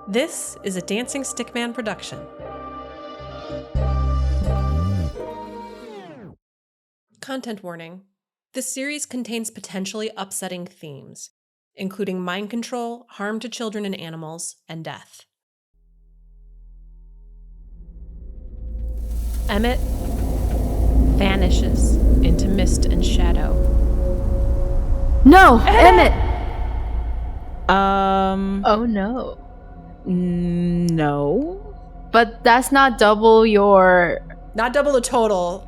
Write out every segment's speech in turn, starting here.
This is a Dancing Stickman production. Content warning. This series contains potentially upsetting themes, including mind control, harm to children and animals, and death. Emmett vanishes into mist and shadow. No! Emmett! Oh no. No. But that's not double your... Not double the total.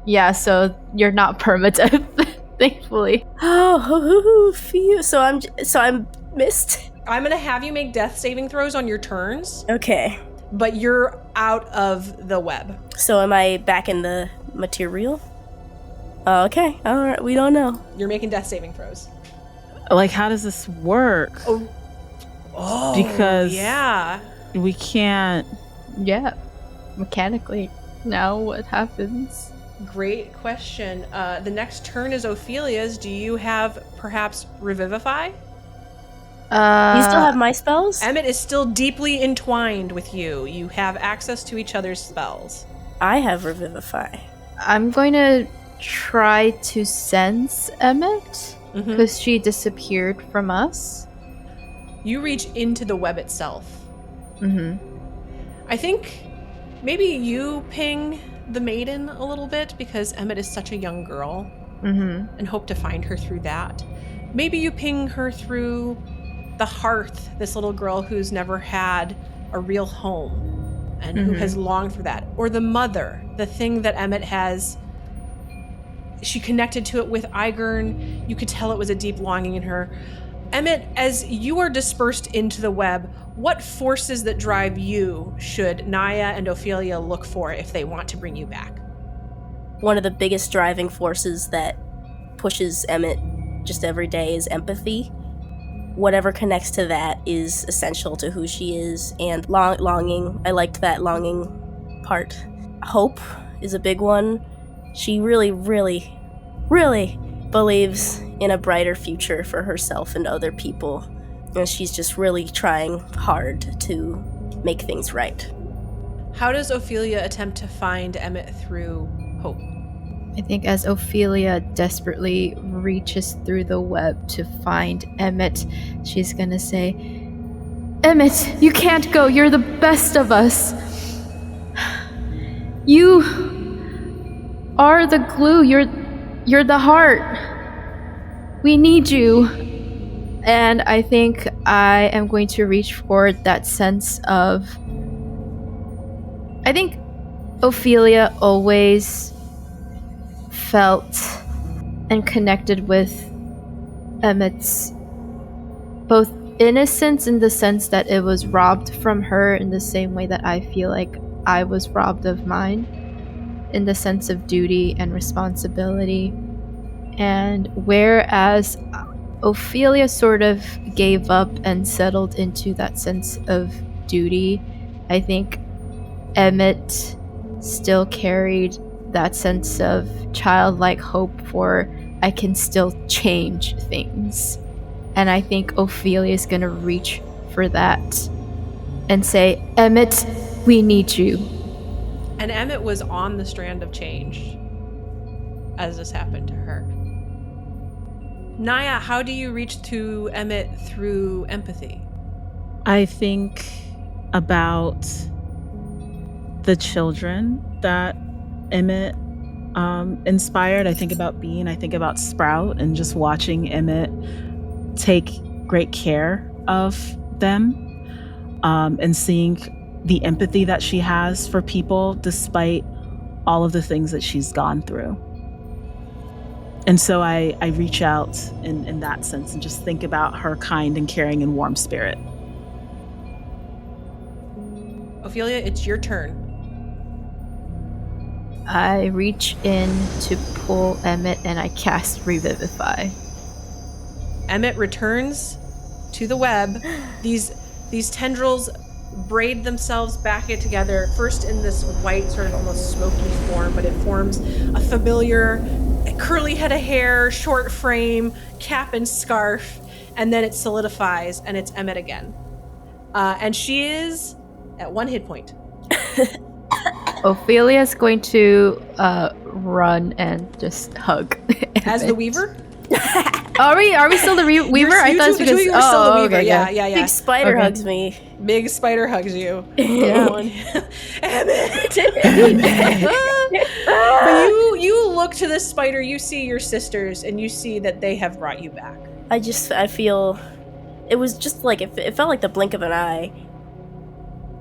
Yeah, so you're not permadeath, thankfully. Oh, phew. So I'm missed. I'm gonna have you make death saving throws on your turns, Okay. but you're out of the web. So am I back in the material? Okay. All right. We don't know. You're making death saving throws. Like, how does this work? Oh, Because yeah. we can't. Yeah, mechanically. Now what happens? Great question. The next turn is Ophelia's. Do you have perhaps Revivify? You still have my spells? Emmett is still deeply entwined with you. You have access to each other's spells. I have Revivify. I'm going to try to sense Emmett, because she disappeared from us. You reach into the web itself. I think maybe you ping the maiden a little bit, because Emmett is such a young girl, and hope to find her through that. Maybe you ping her through the hearth, this little girl who's never had a real home and who has longed for that. Or the mother, the thing that Emmett has. She connected to it with Igern. You could tell it was a deep longing in her. Emmett, as you are dispersed into the web, what forces that drive you should Naya and Ofelia look for if they want to bring you back? One of the biggest driving forces that pushes Emmett just every day is empathy. Whatever connects to that is essential to who she is, and longing. I liked that longing part. Hope is a big one. She really, really, really believes in a brighter future for herself and other people. And she's just really trying hard to make things right. How does Ofelia attempt to find Emmett through hope? I think as Ofelia desperately reaches through the web to find Emmett, she's gonna say, Emmett, you can't go. You're the best of us. You are the glue. You're the heart. We need you. And I think I am going to reach for that sense of... I think Ofelia always felt and connected with Emmett's both innocence in the sense that it was robbed from her, in the same way that I feel like I was robbed of mine, in the sense of duty and responsibility. And whereas Ofelia sort of gave up and settled into that sense of duty, I think Emmett still carried that sense of childlike hope for, I can still change things. And I think Ofelia is going to reach for that and say, Emmett, we need you. And Emmett was on the strand of change as this happened to her. Naya, how do you reach to Emmett through empathy? I think about the children that Emmett inspired. I think about Bean. I think about Sprout, and just watching Emmett take great care of them, and seeing the empathy that she has for people despite all of the things that she's gone through. And so I reach out in that sense and just think about her kind and caring and warm spirit. Ofelia, it's your turn. I reach in to pull Emmett and I cast Revivify. Emmett returns to the web. These tendrils braid themselves back together, first in this white, sort of almost smoky form, but it forms a familiar curly head of hair, short frame, cap and scarf, and then it solidifies and it's Emmett again. And she is at 1 hit point. Ophelia's going to run and just hug As the Weaver? Are we still the Weaver? I thought you were still the Weaver. Okay, Yeah. Big spider hugs me. Big spider hugs you. Yeah. Emmett. But you look to this spider, you see your sisters, and you see that they have brought you back. I feel it was just like it felt like the blink of an eye.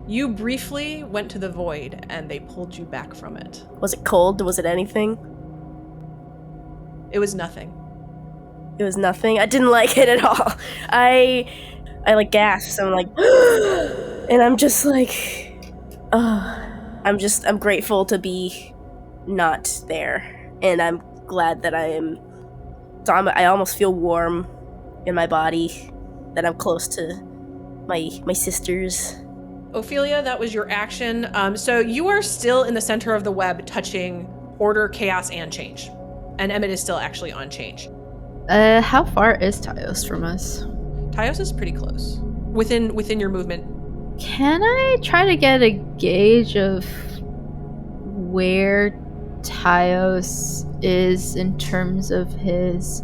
You briefly went to the void and they pulled you back from it. Was it cold? Was it anything? It was nothing. It was nothing. I didn't like it at all. I like gasped. I'm like, and I'm just like, I'm grateful to be not there, and I'm glad that I am. So I almost feel warm in my body, that I'm close to my sisters. Ofelia, that was your action. So you are still in the center of the web, touching order, chaos, and change, and Emmett is still actually on change. How far is Tyos from us? Tyos is pretty close. Within your movement. Can I try to get a gauge of where Tyos is in terms of his...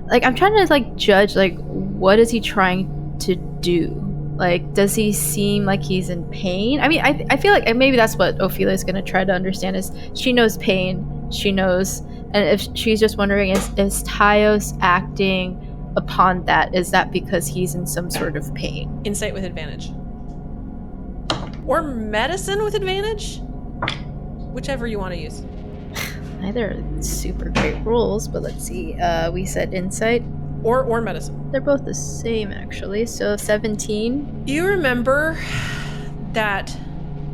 Like, I'm trying to, like, judge, like, what is he trying to do? Like, does he seem like he's in pain? I mean, I feel like maybe that's what Ofelia is going to try to understand, is she knows pain. She knows... And if she's just wondering, is Tyos acting upon that? Is that because he's in some sort of pain? Insight with advantage. Or medicine with advantage? Whichever you want to use. Neither are super great rules, but let's see. We said insight. Or medicine. They're both the same, actually. So 17. You remember that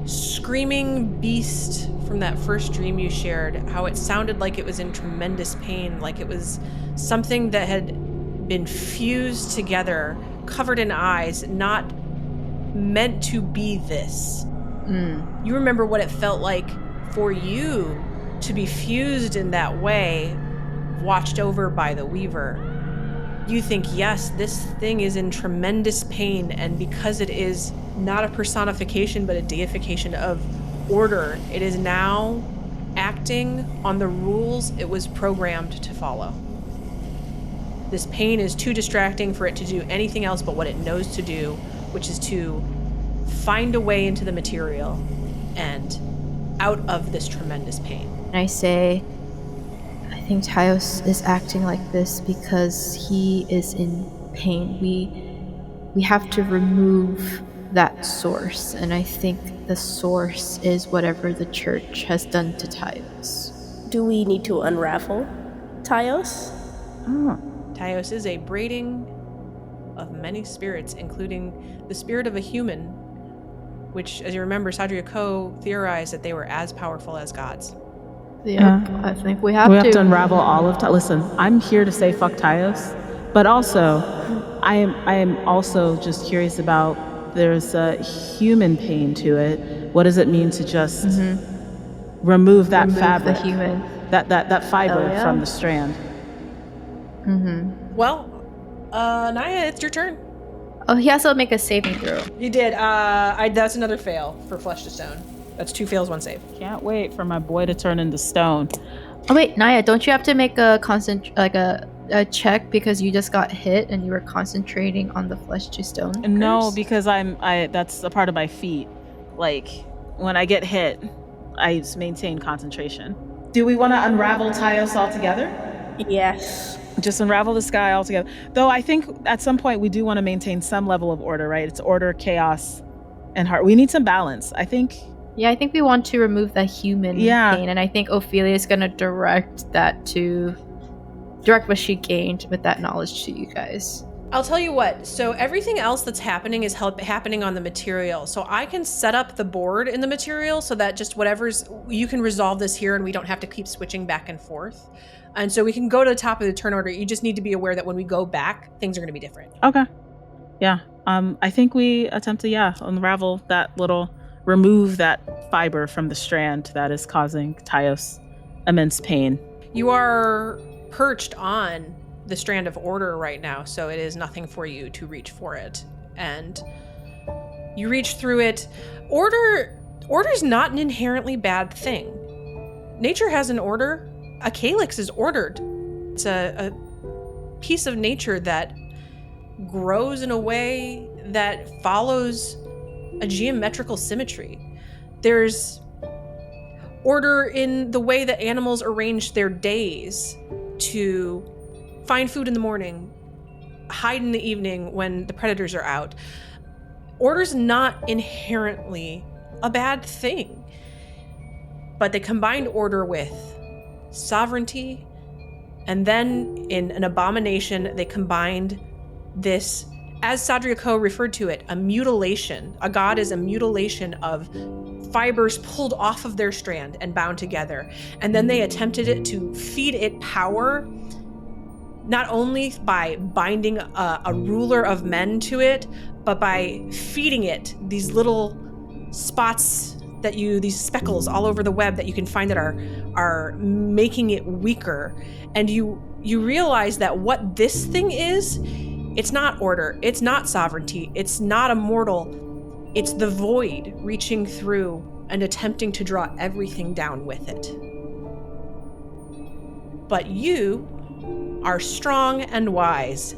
screaming beast from that first dream you shared, how it sounded like it was in tremendous pain, like it was something that had been fused together, covered in eyes, not meant to be this. You remember what it felt like for you to be fused in that way, watched over by the Weaver. You think, yes, this thing is in tremendous pain, and because it is not a personification but a deification of order, it is now acting on the rules it was programmed to follow. This pain is too distracting for it to do anything else but what it knows to do, which is to find a way into the material and out of this tremendous pain. I say, I think Tyos is acting like this because he is in pain. We have to remove that source, and I think the source is whatever the church has done to Tyos. Do we need to unravel Tyos? Tyos is a braiding of many spirits, including the spirit of a human, which, as you remember, Sadria Ko theorized that they were as powerful as gods. Yeah, I think we have to unravel all of Tyos. Listen, I'm here to say fuck Tyos, but also, I am also just curious about, there's a human pain to it. What does it mean to just remove that fabric, the human, that fiber from the strand? Well, Naya, it's your turn. Oh, he has to make a saving throw. You did. That's another fail for Flesh to Stone. That's 2 fails, 1 save. Can't wait for my boy to turn into stone. Oh wait, Naya, don't you have to make a a check because you just got hit and you were concentrating on the flesh to stone curse? No, because I that's a part of my feat. Like, when I get hit, I maintain concentration. Do we want to unravel Tyos altogether? Yes. Just unravel this guy altogether. Though I think at some point we do want to maintain some level of order, right? It's order, chaos, and heart. We need some balance, I think. Yeah, I think we want to remove the human pain, and I think Ofelia is going to direct what she gained with that knowledge to you guys. I'll tell you what, so everything else that's happening is happening on the material. So I can set up the board in the material so that just you can resolve this here and we don't have to keep switching back and forth. And so we can go to the top of the turn order. You just need to be aware that when we go back, things are going to be different. Okay. Yeah. I think we attempt to, unravel that remove that fiber from the strand that is causing Tyos immense pain. You are perched on the strand of order right now, so it is nothing for you to reach for it. And You reach through it. Order's not an inherently bad thing. Nature has an order. A calyx is ordered. It's a piece of nature that grows in a way that follows a geometrical symmetry. There's order in the way that animals arrange their days to find food in the morning, hide in the evening when the predators are out. Order's not inherently a bad thing, but they combined order with sovereignty, and then in an abomination, they combined this, as Sadriako referred to it, a mutilation. A god is a mutilation of fibers pulled off of their strand and bound together. And then they attempted it to feed it power, not only by binding a ruler of men to it, but by feeding it these little spots these speckles all over the web that you can find that are making it weaker. And you realize that what this thing is, it's not order, it's not sovereignty, it's not immortal, it's the void reaching through and attempting to draw everything down with it. But you are strong and wise,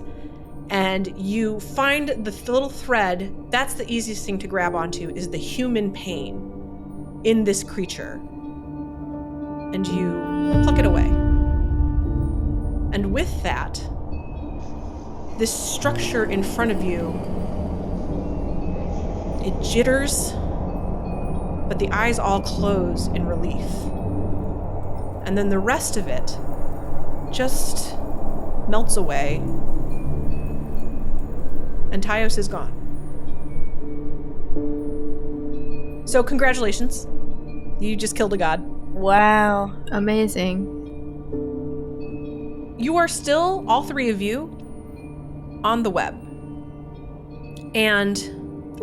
and you find the little thread. That's the easiest thing to grab onto, is the human pain in this creature. And you pluck it away. And with that, this structure in front of you, it jitters, but the eyes all close in relief. And then the rest of it just melts away, and Tyos is gone. So congratulations. You just killed a god. Wow. Amazing. You are still, all three of you, on the web. And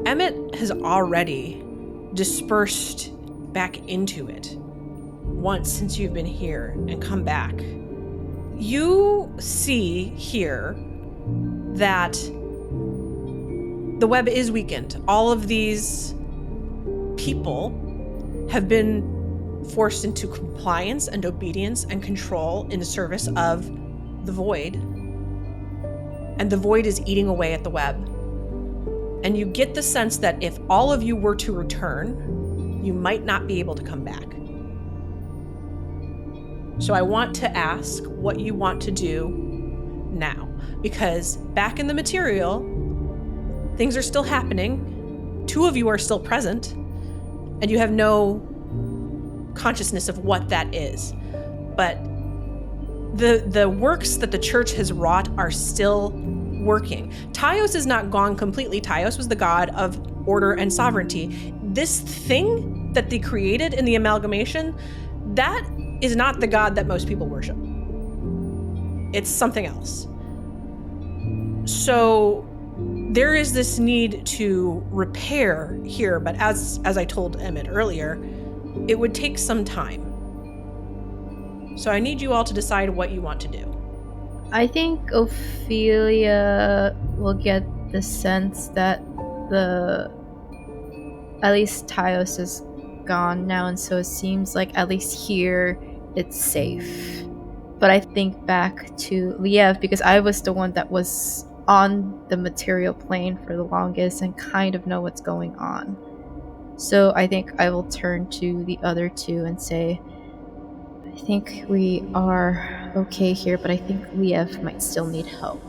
Emmett has already dispersed back into it once since you've been here and come back. You see here that the web is weakened. All of these people have been forced into compliance and obedience and control in the service of the void. And the void is eating away at the web. And you get the sense that if all of you were to return, you might not be able to come back. So I want to ask what you want to do now. Because back in the material, things are still happening. Two of you are still present, and you have no consciousness of what that is. But the works that the church has wrought are still working. Tyos is not gone completely. Tyos was the god of order and sovereignty. This thing that they created in the amalgamation, that is not the god that most people worship. It's something else. So there is this need to repair here, but as I told Emmett earlier, it would take some time. So I need you all to decide what you want to do. I think Ofelia will get the sense that at least Tyos is gone now, and so it seems like at least here it's safe. But I think back to Liev, because I was the one that was on the material plane for the longest and kind of know what's going on. So I think I will turn to the other two and say, I think we are okay here, but I think Liev might still need help.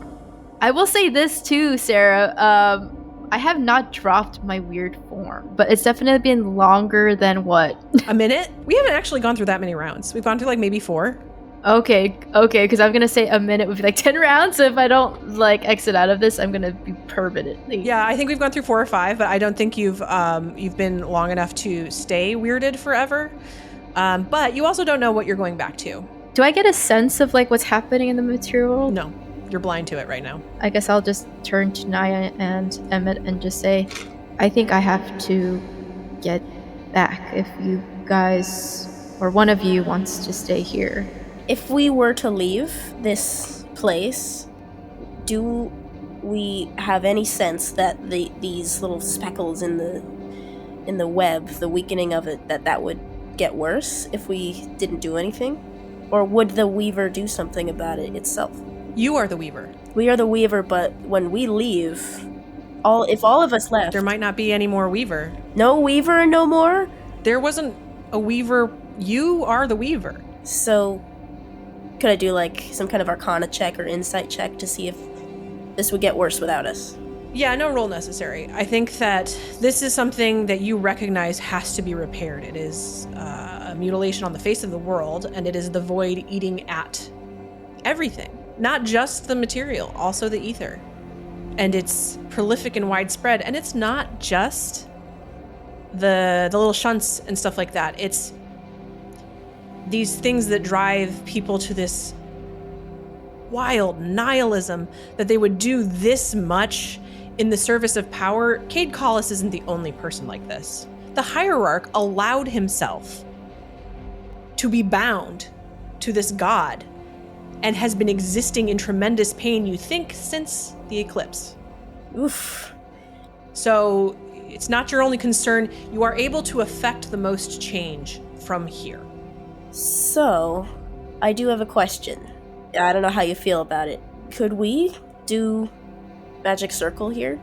I will say this too, Sarah. I have not dropped my weird form, but it's definitely been longer than what? A minute? We haven't actually gone through that many rounds. We've gone through like maybe 4. Okay, because I'm gonna say a minute would be like 10 rounds, so if I don't like exit out of this, I'm gonna be permanently. Yeah, I think we've gone through 4 or 5, but I don't think you've been long enough to stay weirded forever. But you also don't know what you're going back to. Do I get a sense of like what's happening in the material world? No, you're blind to it right now. I guess I'll just turn to Naya and Emmett and just say, I think I have to get back if you guys, or one of you, wants to stay here. If we were to leave this place, do we have any sense that these little speckles in the web, the weakening of it, that would get worse if we didn't do anything? Or would the Weaver do something about it itself? You are the Weaver. We are the Weaver, but when we leave, if all of us left... There might not be any more Weaver. No Weaver no more? There wasn't a Weaver. You are the Weaver. So, could I do like some kind of Arcana check or Insight check to see if this would get worse without us? Yeah, no roll necessary. I think that this is something that you recognize has to be repaired. It is a mutilation on the face of the world, and it is the void eating at everything. Not just the material, also the ether. And it's prolific and widespread, and it's not just the little shunts and stuff like that. It's these things that drive people to this wild nihilism that they would do this much in the service of power. Cade Collis isn't the only person like this. The hierarch allowed himself to be bound to this god and has been existing in tremendous pain, you think, since the eclipse. Oof. So it's not your only concern. You are able to affect the most change from here. So, I do have a question. I don't know how you feel about it. Could we do Magic Circle here?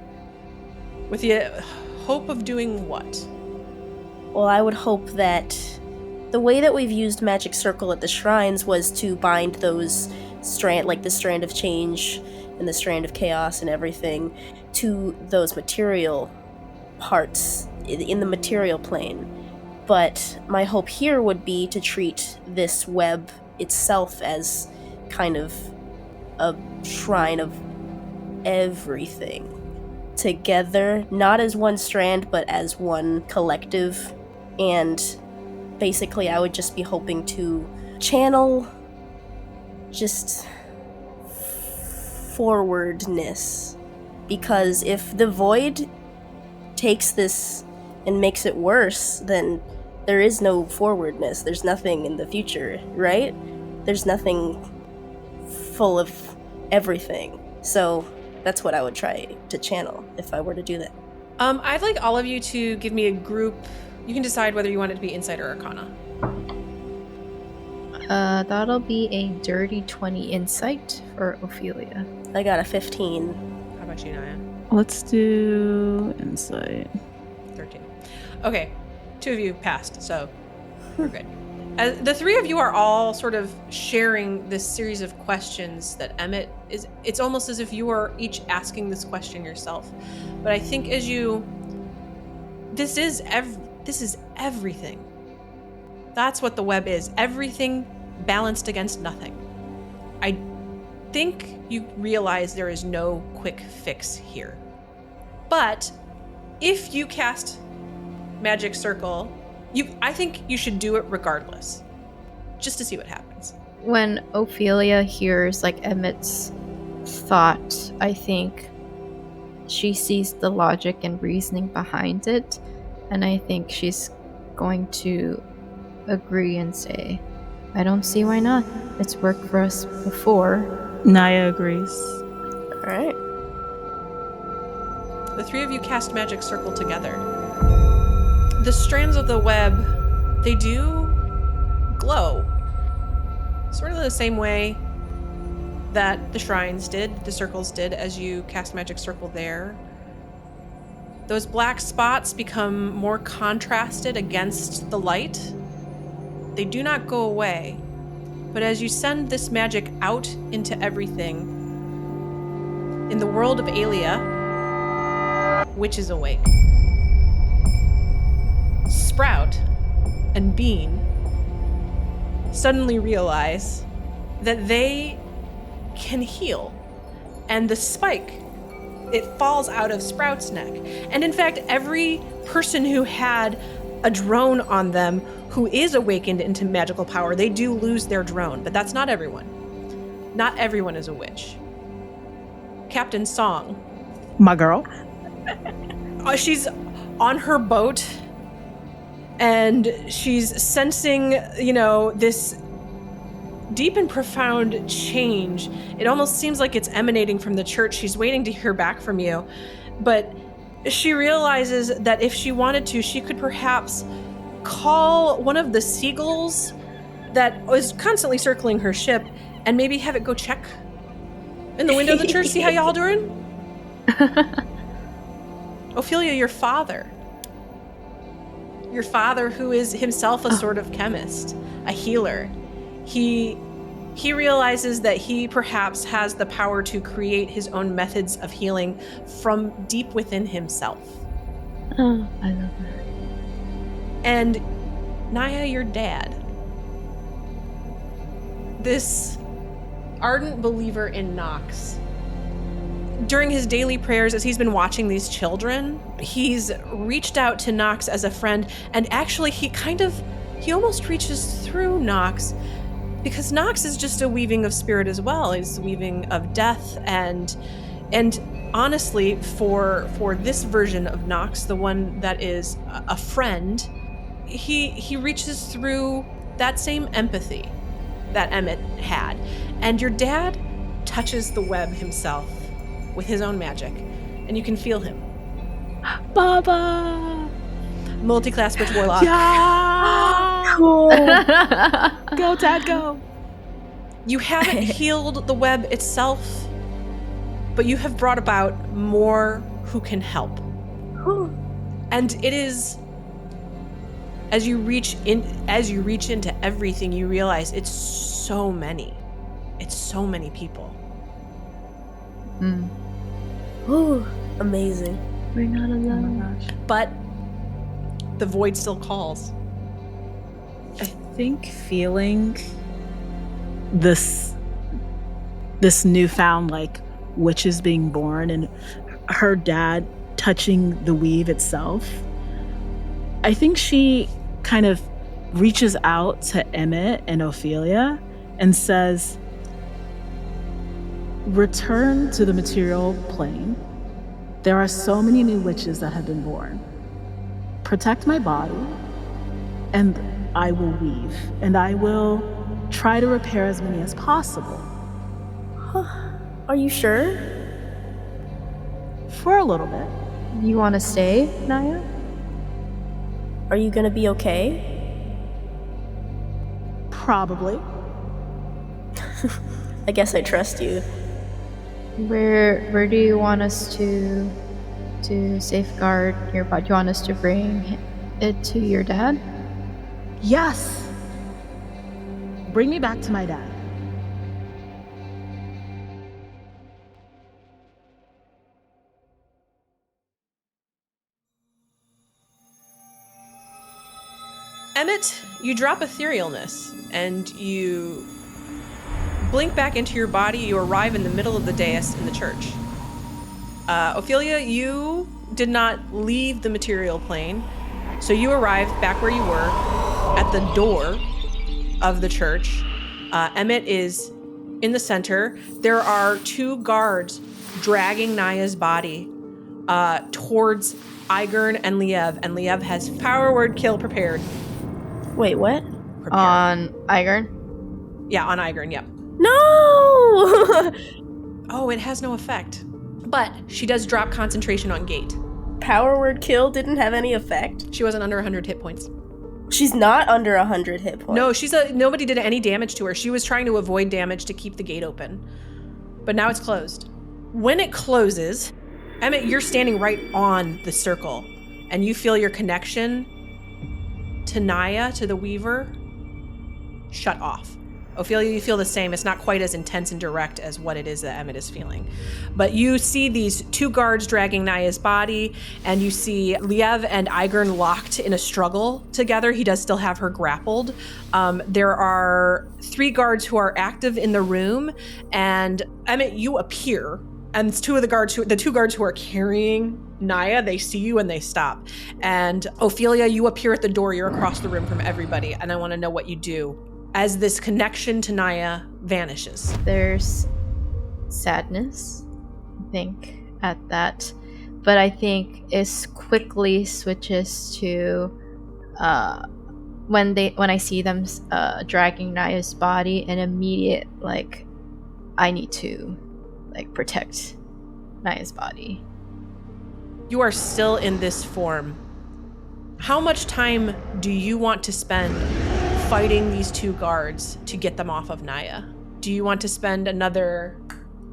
With the hope of doing what? Well, I would hope that the way that we've used Magic Circle at the shrines was to bind those the strand of change and the strand of chaos and everything to those material parts in the material plane. But my hope here would be to treat this web itself as kind of a shrine of everything together, not as one strand, but as one collective. And basically, I would just be hoping to channel just forwardness. Because if the void takes this and makes it worse, then there is no forwardness. There's nothing in the future, right? There's nothing full of everything. So that's what I would try to channel if I were to do that. I'd like all of you to give me a group. You can decide whether you want it to be Insight or Arcana. That'll be a dirty 20 Insight for Ofelia. I got a 15. How about you, Naya? Let's do Insight. 13. Okay, 2 of you passed, so we're good. The 3 of you are all sort of sharing this series of questions that Emmett is. It's almost as if you are each asking this question yourself. But I think as you, this is everything. That's what the web is. Everything balanced against nothing. I think you realize there is no quick fix here. But if you cast Magic Circle, I think you should do it regardless, just to see what happens. When Ofelia hears Emmett's thought, I think she sees the logic and reasoning behind it, and I think she's going to agree and say, I don't see why not. It's worked for us before. Naya agrees. All right. The 3 of you cast Magic Circle together. The strands of the web, they do glow. Sort of the same way that the shrines did, the circles did, as you cast Magic Circle there. Those black spots become more contrasted against the light. They do not go away. But as you send this magic out into everything, in the world of Aelia, witches awake. Sprout and Bean suddenly realize that they can heal. And the spike, it falls out of Sprout's neck. And in fact, every person who had a drone on them who is awakened into magical power, they do lose their drone, but that's not everyone. Not everyone is a witch. Captain Song. My girl. She's on her boat and she's sensing, this deep and profound change. It almost seems like it's emanating from the church. She's waiting to hear back from you. But she realizes that if she wanted to, she could perhaps call one of the seagulls that was constantly circling her ship and maybe have it go check in the window of the church, see how y'all doing? Ofelia, your father, who is himself a sort of chemist, a healer, he realizes that he perhaps has the power to create his own methods of healing from deep within himself. Oh, I love that. And Naya, your dad, this ardent believer in Nox, during his daily prayers, as he's been watching these children, he's reached out to Nox as a friend, and actually he almost reaches through Nox, because Nox is just a weaving of spirit as well. He's weaving of death, and honestly, for this version of Nox, the one that is a friend, he reaches through that same empathy that Emmett had. And your dad touches the web himself with his own magic, and you can feel him. Baba! Multi-class witch warlock. Yeah! Cool. Go, Dad, go. You haven't healed the web itself, but you have brought about more who can help. And it is, as you reach into everything, you realize it's so many people. Ooh, amazing. We're not alone. Oh my gosh. But the void still calls. I think feeling this newfound like witches being born and her dad touching the weave itself, I think she kind of reaches out to Emmett and Ofelia and says, return to the material plane. There are so many new witches that have been born. Protect my body, and I will weave, and I will try to repair as many as possible. Are you sure? For a little bit. You want to stay, Naya? Are you gonna be okay? Probably. I guess I trust you. Where do you want us to safeguard your body? Do you want us to bring it to your dad? Yes. Bring me back to my dad. Emmett, you drop etherealness, and you blink back into your body. You arrive in the middle of the dais in the church. Ofelia, you did not leave the material plane, so you arrived back where you were at the door of the church. Emmett is in the center. There are two guards dragging Naya's body towards Igern and Liev, and Liev has power word kill prepared. Wait, what? Prepared. On Igern? Yeah, on Igern, yep. No! Oh, it has no effect. But she does drop concentration on Gate. Power word kill didn't have any effect. She wasn't under 100 hit points. She's not under 100 hit points. No, nobody did any damage to her. She was trying to avoid damage to keep the gate open. But now it's closed. When it closes, Emmett, you're standing right on the circle, and you feel your connection to Naya, to the Weaver, shut off. Ofelia, you feel the same. It's not quite as intense and direct as what it is that Emmett is feeling. But you see these two guards dragging Naya's body, and you see Liev and Igern locked in a struggle together. He does still have her grappled. There are three guards who are active in the room, and Emmett, you appear, and it's the two guards who are carrying Naya, they see you and they stop. And Ofelia, you appear at the door. You're across the room from everybody, and I want to know what you do as this connection to Naya vanishes. There's sadness, I think, at that. But I think it quickly switches to when I see them dragging Naya's body, an immediate I need to protect Naya's body. You are still in this form. How much time do you want to spend fighting these 2 guards to get them off of Naya? Do you want to spend another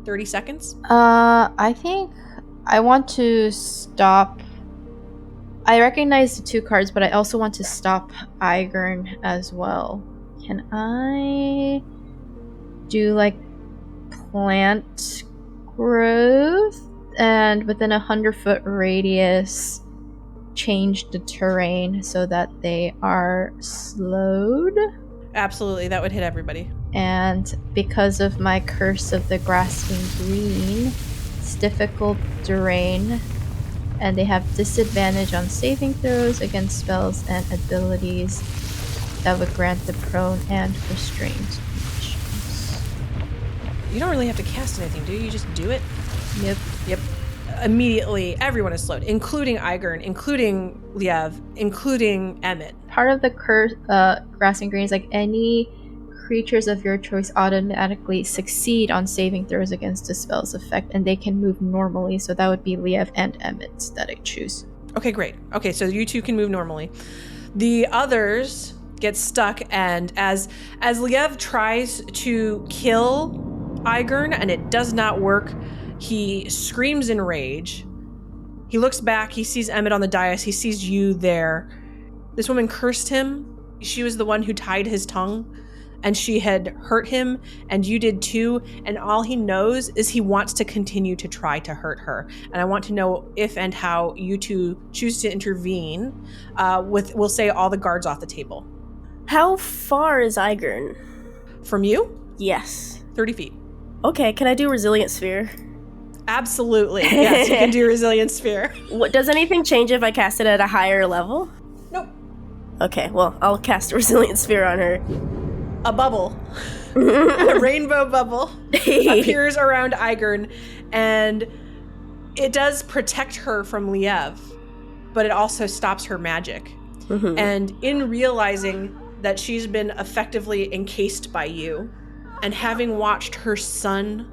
30 seconds? I think I want to stop. I recognize the 2 cards, but I also want to stop Igern as well. Can I do plant growth and within 100-foot radius change the terrain so that they are slowed? Absolutely, that would hit everybody. And because of my curse of the grasping green, it's difficult terrain, and they have disadvantage on saving throws against spells and abilities that would grant the prone and restrained conditions. You don't really have to cast anything, do you? You just do it? Yep. Immediately, everyone is slowed, including Igern, including Liev, including Emmett. Part of the curse, grasping green is any creatures of your choice automatically succeed on saving throws against the spell's effect, and they can move normally, so that would be Liev and Emmett that I choose. Okay, great. Okay, so you 2 can move normally. The others get stuck, and as Liev tries to kill Igern and it does not work, he screams in rage. He looks back, he sees Emmett on the dais, he sees you there. This woman cursed him. She was the one who tied his tongue, and she had hurt him, and you did too, and all he knows is he wants to continue to try to hurt her. And I want to know if and how you 2 choose to intervene we'll say all the guards off the table. How far is Igern? From you? Yes. 30 feet. Okay, can I do Resilient Sphere? Absolutely. Yes, you can do Resilient Sphere. Does anything change if I cast it at a higher level? Nope. Okay, well, I'll cast a Resilient Sphere on her. A bubble, a rainbow bubble appears around Igern, and it does protect her from Liev, but it also stops her magic. Mm-hmm. And in realizing that she's been effectively encased by you, and having watched her son,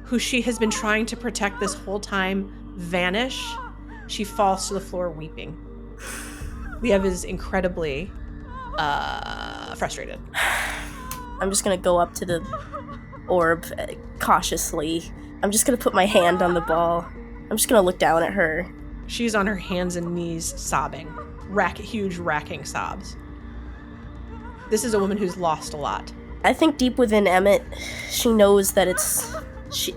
who she has been trying to protect this whole time, vanish, she falls to the floor weeping. Liev is incredibly frustrated. I'm just gonna go up to the orb cautiously. I'm just gonna put my hand on the ball. I'm just gonna look down at her. She's on her hands and knees sobbing. Huge racking sobs. This is a woman who's lost a lot. I think deep within Emmett, she knows that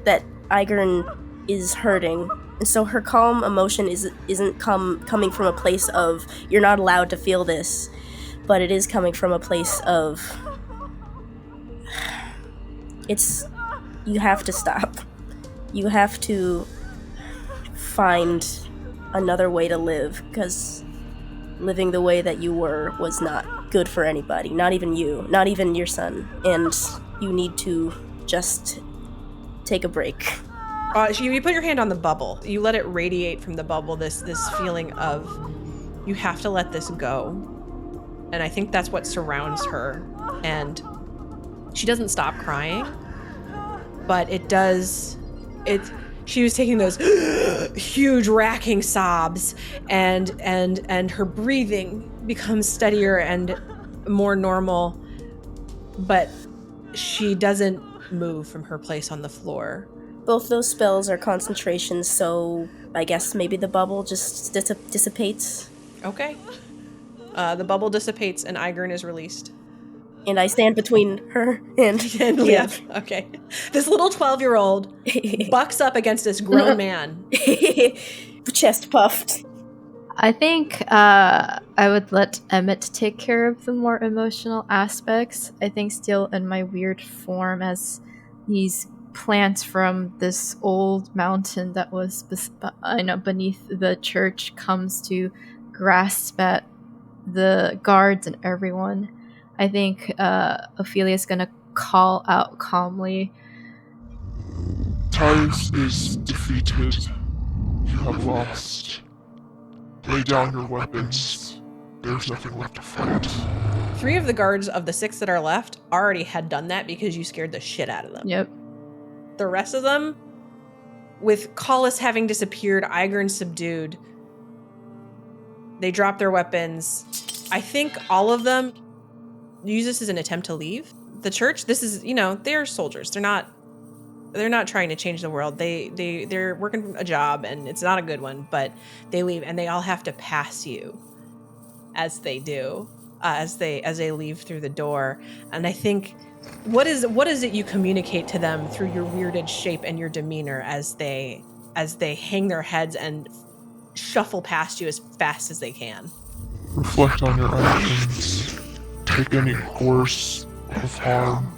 that Igern is hurting. And so her calm emotion isn't coming from a place of, you're not allowed to feel this, but it is coming from a place of, you have to stop. You have to find another way to live, because living the way that you were was not good for anybody, not even you, not even your son, and you need to just take a break. You put your hand on the bubble. You let it radiate from the bubble, this feeling of, you have to let this go. And I think that's what surrounds her. And she doesn't stop crying, but she was taking those huge racking sobs, and her breathing becomes steadier and more normal, but she doesn't move from her place on the floor. Both those spells are concentrations, so I guess maybe the bubble just dissipates. Okay. The bubble dissipates and Igern is released. And I stand between her and Liev. Okay. This little 12-year-old bucks up against this grown man. Chest puffed. I think I would let Emmett take care of the more emotional aspects. I think still in my weird form as these plants from this old mountain that was beneath the church comes to grasp at the guards and everyone. I think Ophelia's gonna call out calmly. Titus is defeated. You have lost. Lay down your weapons. There's nothing left to fight. 3 of the guards of the 6 that are left already had done that because you scared the shit out of them. Yep. The rest of them, with Collis having disappeared, Igern subdued, they dropped their weapons. I think all of them use this as an attempt to leave the church. This is, they're soldiers. They're not trying to change the world. They're working a job, and it's not a good one, but they leave, and they all have to pass you as they do, as they leave through the door. And I think, what is it you communicate to them through your weirded shape and your demeanor as they hang their heads and shuffle past you as fast as they can? Reflect on your actions. Take any course of harm,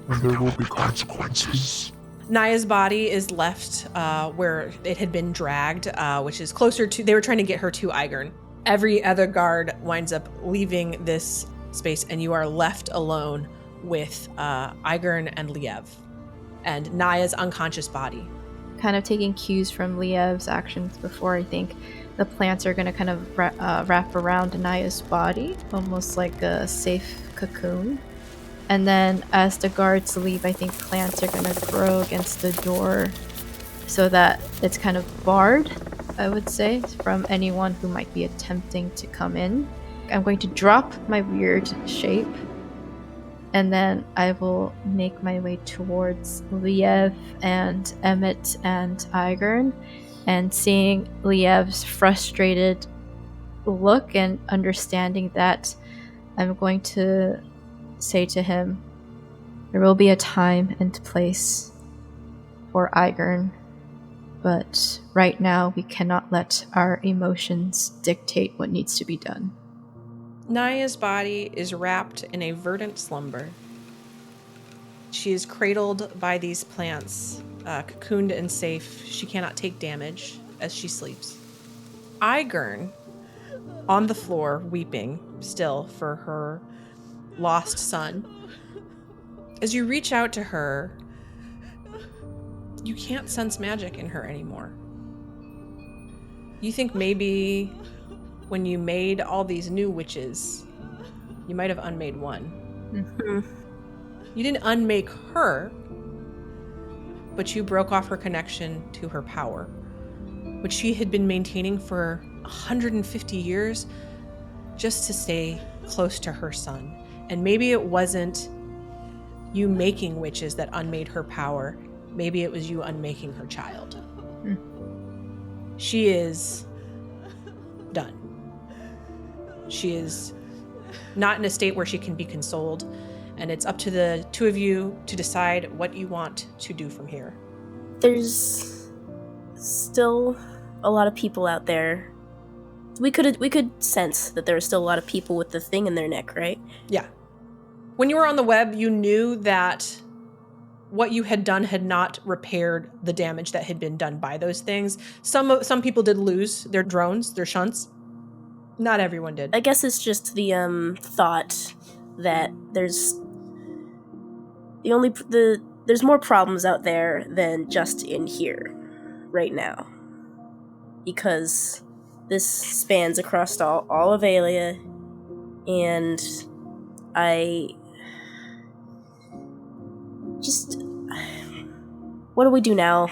and there will be consequences. Naya's body is left where it had been dragged, which is closer to... They were trying to get her to Igern. Every other guard winds up leaving this space, and you are left alone with Igern and Liev, and Naya's unconscious body. Kind of taking cues from Liev's actions before, I think the plants are going to kind of wrap around Naya's body, almost like a safe cocoon. And then as the guards leave, I think plants are going to grow against the door so that it's kind of barred, I would say, from anyone who might be attempting to come in. I'm going to drop my weird shape, and then I will make my way towards Liev and Emmett and Igern, and seeing Liev's frustrated look and understanding that, I'm going to say to him, there will be a time and place for Igern, but right now we cannot let our emotions dictate what needs to be done. Naya's body is wrapped in a verdant slumber. She is cradled by these plants, cocooned and safe. She cannot take damage as she sleeps. Igern, on the floor, weeping still for her lost son. As you reach out to her, you can't sense magic in her anymore. You think maybe when you made all these new witches, you might have unmade one. Mm-hmm. You didn't unmake her, but you broke off her connection to her power, which she had been maintaining for 150 years just to stay close to her son. And maybe it wasn't you making witches that unmade her power. Maybe it was you unmaking her child. She is done. She is not in a state where she can be consoled, and it's up to the two of you to decide what you want to do from here. There's still a lot of people out there. We could sense that there are still a lot of people with the thing in their neck, right? Yeah. When you were on the web, you knew that what you had done had not repaired the damage that had been done by those things. Some people did lose their drones, their shunts. Not everyone did. I guess it's just the thought that there's more problems out there than just in here right now, because this spans across all of Ofelia, and what do we do now?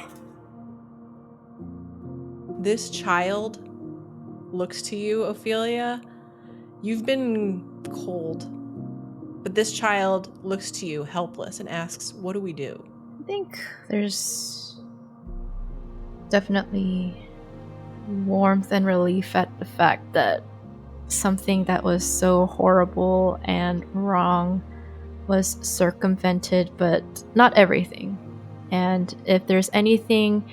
This child looks to you, Ofelia. You've been cold, but this child looks to you helpless and asks, what do we do? I think there's definitely warmth and relief at the fact that something that was so horrible and wrong was circumvented, but not everything. And if there's anything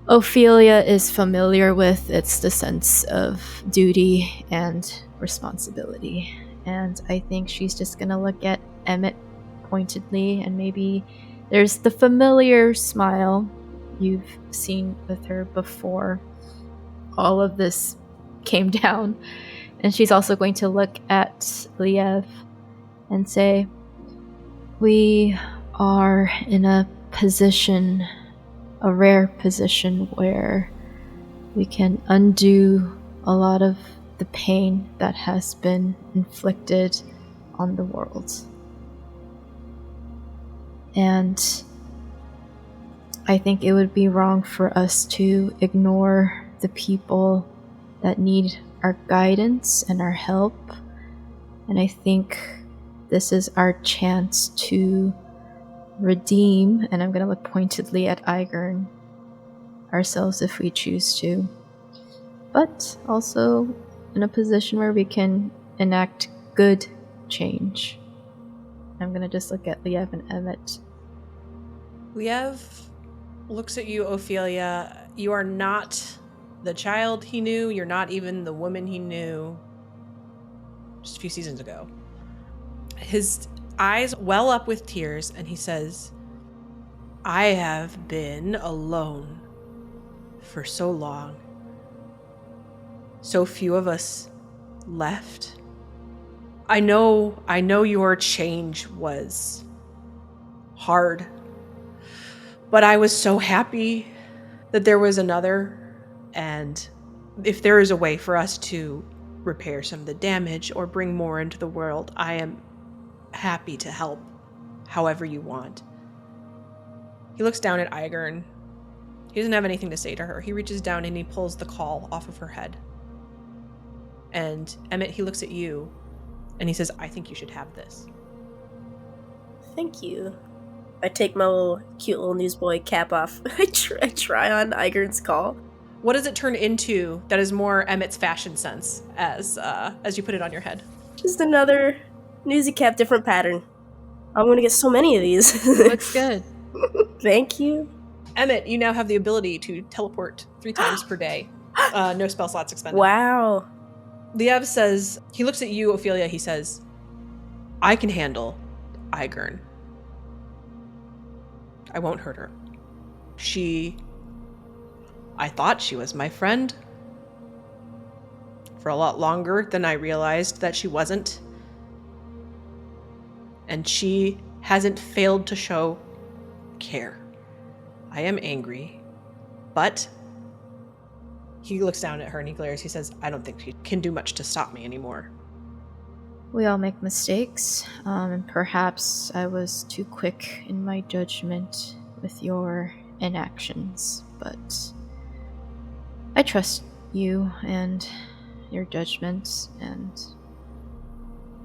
Ofelia is familiar with, it's the sense of duty and responsibility. And I think she's just gonna look at Emmett pointedly, and maybe there's the familiar smile you've seen with her before all of this came down. And she's also going to look at Liev and say, we are in a rare position where we can undo a lot of the pain that has been inflicted on the world. And I think it would be wrong for us to ignore the people that need our guidance and our help. And I think this is our chance to redeem, and I'm going to look pointedly at Igern, ourselves if we choose to. But also in a position where we can enact good change. I'm going to just look at Liev and Emmett. Liev looks at you, Ofelia. You are not the child he knew. You're not even the woman he knew just a few seasons ago. His eyes well up with tears, and he says, I have been alone for so long. So few of us left. I know your change was hard, but I was so happy that there was another, and if there is a way for us to repair some of the damage or bring more into the world, I am happy to help however you want. He looks down at Igern. He doesn't have anything to say to her. He reaches down and he pulls the caul off of her head. And Emmett, he looks at you and he says, I think you should have this. Thank you. I take my little cute little newsboy cap off. I try on Igern's caul. What does it turn into that is more Emmett's fashion sense as you put it on your head? Just another newsy cap, different pattern. I'm gonna get so many of these. Looks good. Thank you. Emmett, you now have the ability to teleport 3 times per day. No spell slots expended. Wow. Liev says, he looks at you, Ofelia, he says, I can handle Igern. I won't hurt her. I thought she was my friend for a lot longer than I realized that she wasn't. And she hasn't failed to show care. I am angry, but he looks down at her and he glares. He says, I don't think she can do much to stop me anymore. We all make mistakes, and perhaps I was too quick in my judgment with your inactions, but I trust you and your judgment, and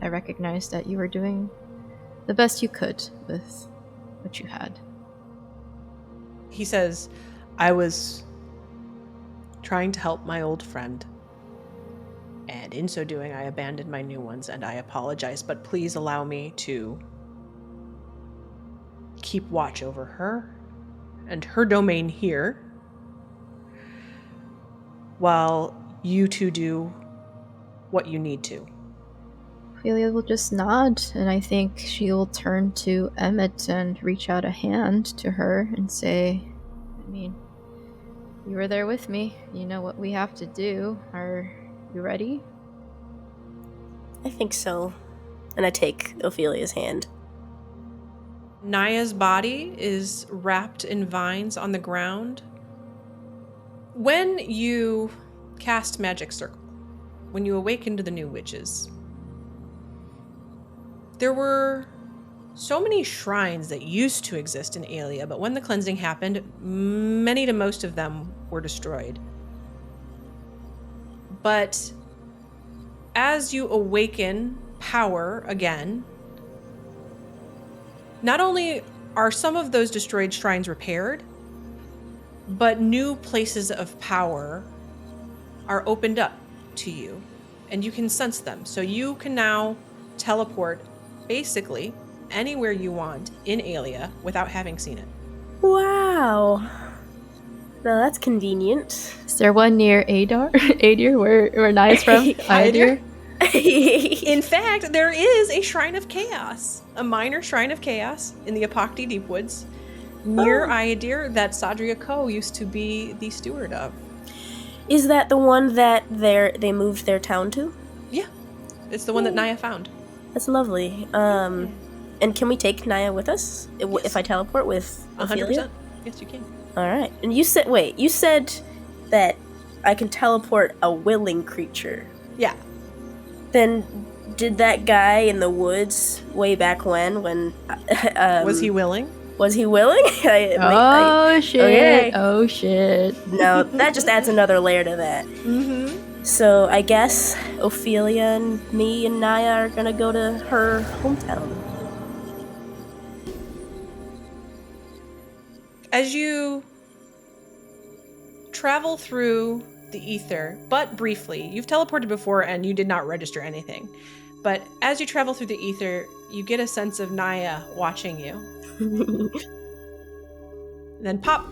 I recognize that you were doing the best you could with what you had. He says, I was trying to help my old friend, and in so doing, I abandoned my new ones, and I apologize, but please allow me to keep watch over her and her domain here, while you two do what you need to. Ofelia will just nod, and I think she will turn to Emmett and reach out a hand to her and say, I mean, you were there with me. You know what we have to do. Are you ready? I think so. And I take Ophelia's hand. Naya's body is wrapped in vines on the ground. When you cast Magic Circle, when you awakened the new witches, there were so many shrines that used to exist in Aelia, but when the cleansing happened, many to most of them were destroyed. But as you awaken power again, not only are some of those destroyed shrines repaired, but new places of power are opened up to you, and you can sense them. So you can now teleport basically anywhere you want in Aelia without having seen it. Wow. Now that's convenient. Is there one near Adir, where Naya's from? Adir? In fact, there is a Shrine of Chaos, a minor Shrine of Chaos in the Apocti Deepwoods near Iadir that Sadria Ko used to be the steward of. Is that the one that they moved their town to? Yeah, it's the one that Naya found. That's lovely. And can we take Naya with us if I teleport with Ofelia? 100%. Yes, you can. All right. And you said that I can teleport a willing creature. Yeah. Then did that guy in the woods way back when Was he willing? Was he willing? Shit. Okay. Oh, shit. No, that just adds another layer to that. Mm-hmm. So I guess Ofelia and me and Naya are gonna go to her hometown. As you travel through the ether, but briefly, you've teleported before and you did not register anything. But as you travel through the ether, you get a sense of Naya watching you. And then pop!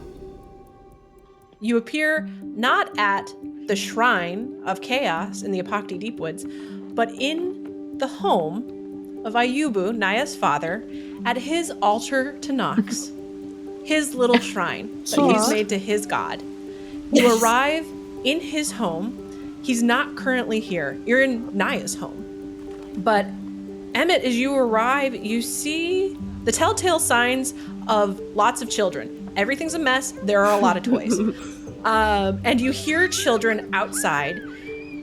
You appear not at the shrine of chaos in the Apocti Deepwoods, but in the home of Ayubu, Naya's father, at his altar to Nox. His little shrine that he's made to his god. You arrive in his home. He's not currently here. You're in Naya's home. But Emmett, as you arrive, you see the telltale signs of lots of children. Everything's a mess. There are a lot of toys. And you hear children outside.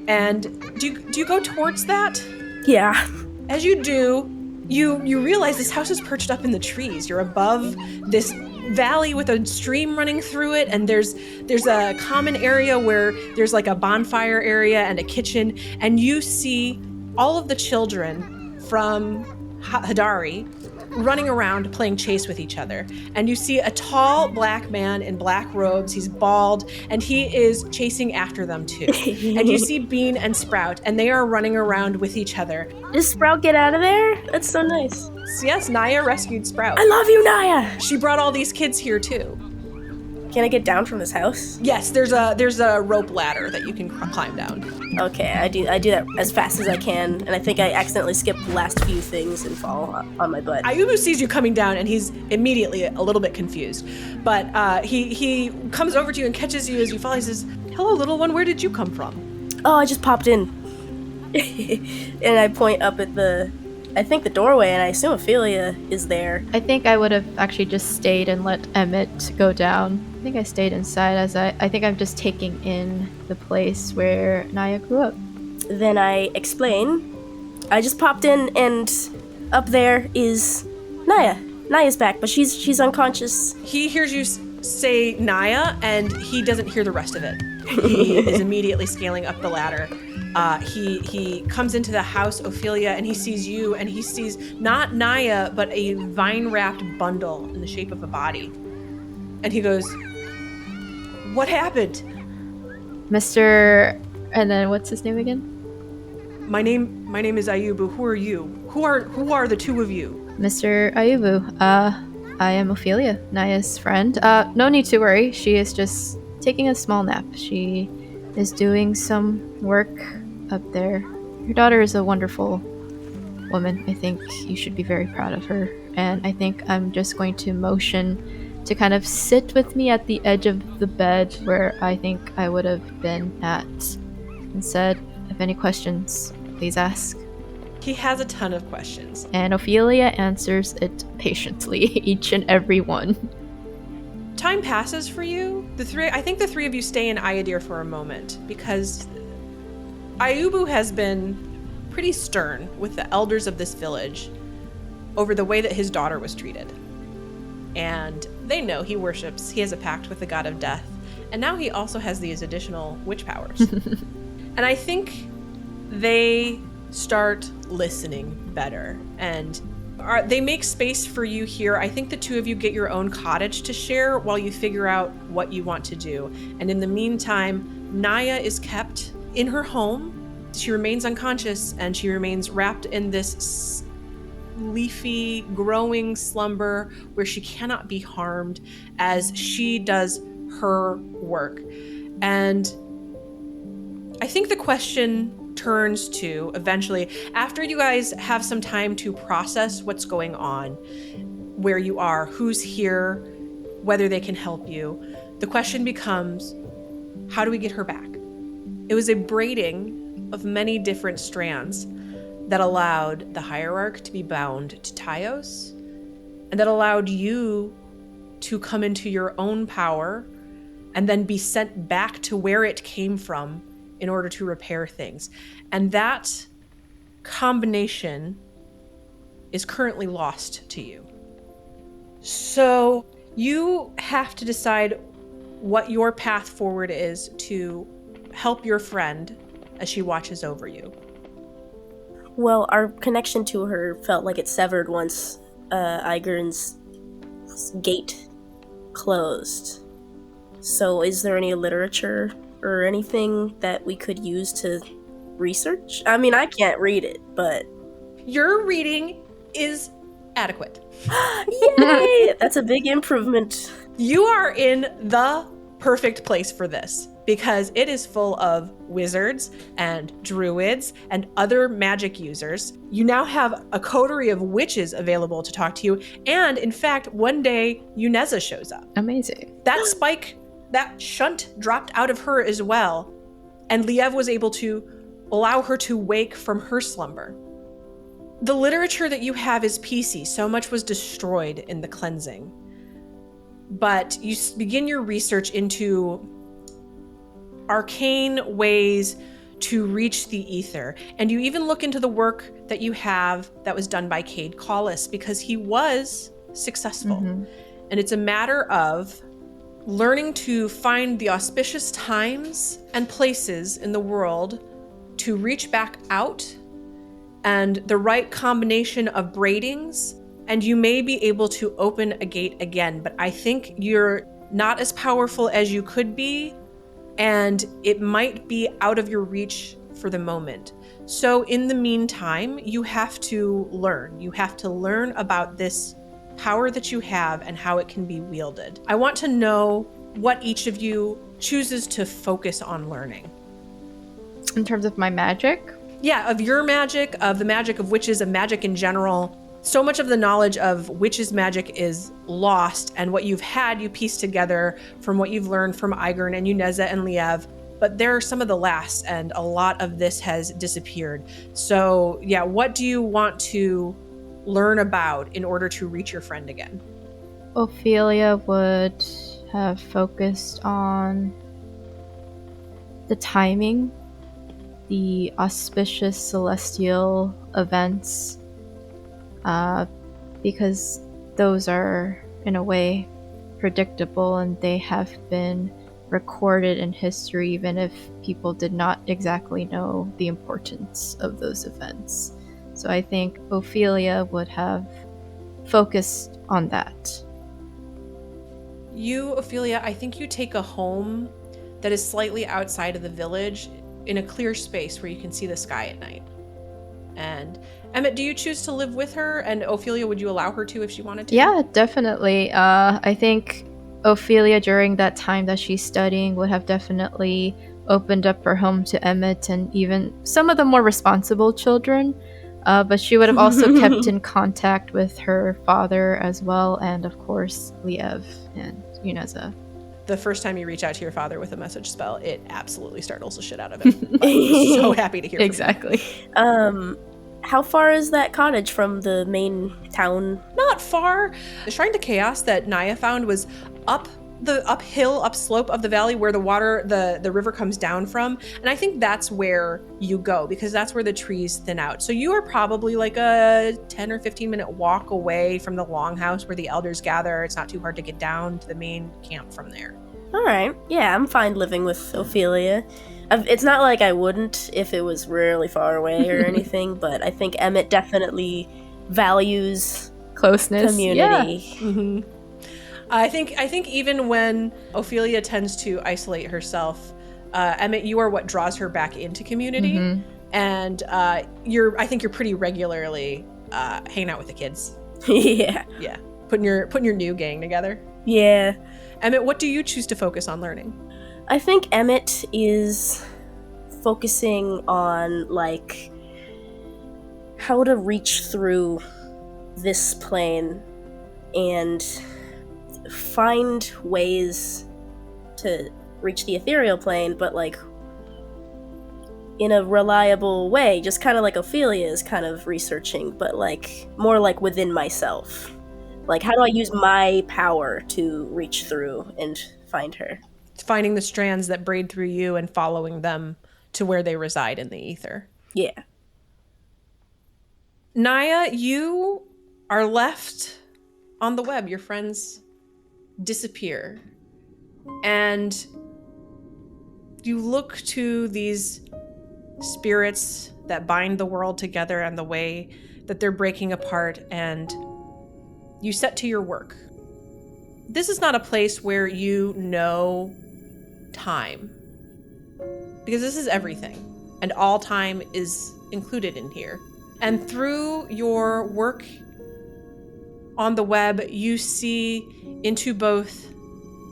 And do you go towards that? Yeah. As you do, you realize this house is perched up in the trees. You're above this valley with a stream running through it, and there's a common area where there's like a bonfire area and a kitchen, and you see all of the children from Hadari running around playing chase with each other. And you see a tall black man in black robes. He's bald, and he is chasing after them too. And you see Bean and Sprout, and they are running around with each other. Does Sprout get out of there? That's so nice. So yes, Naya rescued Sprout. I love you, Naya! She brought all these kids here too. Can I get down from this house? Yes, there's a rope ladder that you can climb down. Okay, I do that as fast as I can, and I think I accidentally skipped the last few things and fall on my butt. Ayubu sees you coming down, and he's immediately a little bit confused. But he comes over to you and catches you as you fall. He says, "Hello, little one. Where did you come from?" Oh, I just popped in. And I point up at the doorway, and I assume Ofelia is there. I think I would have actually just stayed and let Emmett go down. I think I stayed inside as I think I'm just taking in the place where Naya grew up. Then I explain. I just popped in, and up there is Naya. Naya's back, but she's unconscious. He hears you say Naya, and he doesn't hear the rest of it. He is immediately scaling up the ladder. He comes into the house, Ofelia, and he sees you, and he sees not Naya, but a vine-wrapped bundle in the shape of a body. And he goes, "What happened?" Mr. And then what's his name again? My name is Ayubu. Who are you? Who are the two of you? Mr. Ayubu. I am Ofelia, Naya's friend. No need to worry. She is just taking a small nap. She is doing some work up there. Your daughter is a wonderful woman. I think you should be very proud of her. And I think I'm just going to motion to kind of sit with me at the edge of the bed where I think I would have been at, and said, if any questions, please ask. He has a ton of questions. And Ofelia answers it patiently, each and every one. Time passes for you. I think the three of you stay in Ayadir for a moment, because Ayubu has been pretty stern with the elders of this village over the way that his daughter was treated. And they know he has a pact with the god of death, and now he also has these additional witch powers. And I think they start listening better, and they make space for you here. I think the two of you get your own cottage to share while you figure out what you want to do. And in the meantime, Naya is kept in her home. She remains unconscious, and she remains wrapped in this leafy, growing slumber where she cannot be harmed as she does her work. And I think the question turns to, eventually, after you guys have some time to process what's going on, where you are, who's here, whether they can help you, the question becomes, how do we get her back? It was a braiding of many different strands that allowed the hierarch to be bound to Tyos, and that allowed you to come into your own power and then be sent back to where it came from in order to repair things. And that combination is currently lost to you. So you have to decide what your path forward is to help your friend as she watches over you. Well, our connection to her felt like it severed once Igern's gate closed. So is there any literature or anything that we could use to research? I mean, I can't read it, but... Your reading is adequate. Yay! That's a big improvement. You are in the perfect place for this because it is full of wizards and druids and other magic users. You now have a coterie of witches available to talk to you. And in fact, one day, Uneza shows up. Amazing. That spike, that shunt dropped out of her as well. And Liev was able to allow her to wake from her slumber. The literature that you have is piecey. So much was destroyed in the cleansing. But you begin your research into arcane ways to reach the ether. And you even look into the work that you have that was done by Cade Collis because he was successful. Mm-hmm. And it's a matter of learning to find the auspicious times and places in the world to reach back out and the right combination of braidings, and you may be able to open a gate again. But I think you're not as powerful as you could be, and it might be out of your reach for the moment. So in the meantime, you have to learn. You have to learn about this power that you have and how it can be wielded. I want to know what each of you chooses to focus on learning. In terms of my magic? Yeah, of your magic, of the magic of witches, of magic in general. So much of the knowledge of witches' magic is lost, and what you've had, you piece together from what you've learned from Igern and Uneza and Liev, but there are some of the last, and a lot of this has disappeared. So yeah, what do you want to learn about in order to reach your friend again? Ofelia would have focused on the timing, the auspicious celestial events, because those are, in a way, predictable and they have been recorded in history even if people did not exactly know the importance of those events. So I think Ofelia would have focused on that. You, Ofelia, I think you take a home that is slightly outside of the village in a clear space where you can see the sky at night. And Emmett, do you choose to live with her? And Ofelia, would you allow her to if she wanted to? Yeah, definitely. I think Ofelia, during that time that she's studying, would have definitely opened up her home to Emmett and even some of the more responsible children. But she would have also kept in contact with her father as well, and of course, Liev and Uneza. The first time you reach out to your father with a message spell, it absolutely startles the shit out of him. I'm so happy to hear exactly. From you. How far is that cottage from the main town? Not far. The Shrine to Chaos that Naya found was up the upslope of the valley where the water, the river comes down from. And I think that's where you go because that's where the trees thin out. So you are probably like a 10 or 15 minute walk away from the longhouse where the elders gather. It's not too hard to get down to the main camp from there. All right. Yeah, I'm fine living with Ofelia. It's not like I wouldn't if it was really far away or anything, but I think Emmett definitely values closeness, community. Yeah. Mm-hmm. I think even when Ofelia tends to isolate herself, Emmett, you are what draws her back into community, mm-hmm. and I think you're pretty regularly hanging out with the kids. Yeah, putting your new gang together. Yeah, Emmett, what do you choose to focus on learning? I think Emmett is focusing on like how to reach through this plane and find ways to reach the ethereal plane, but like in a reliable way, just kind of like Ofelia is kind of researching, but like more like within myself. Like, how do I use my power to reach through and find her? Finding the strands that braid through you and following them to where they reside in the ether. Yeah. Naya, you are left on the web. Your friends disappear. And you look to these spirits that bind the world together and the way that they're breaking apart, and you set to your work. This is not a place where you know time, because this is everything, and all time is included in here. And through your work on the web, you see into both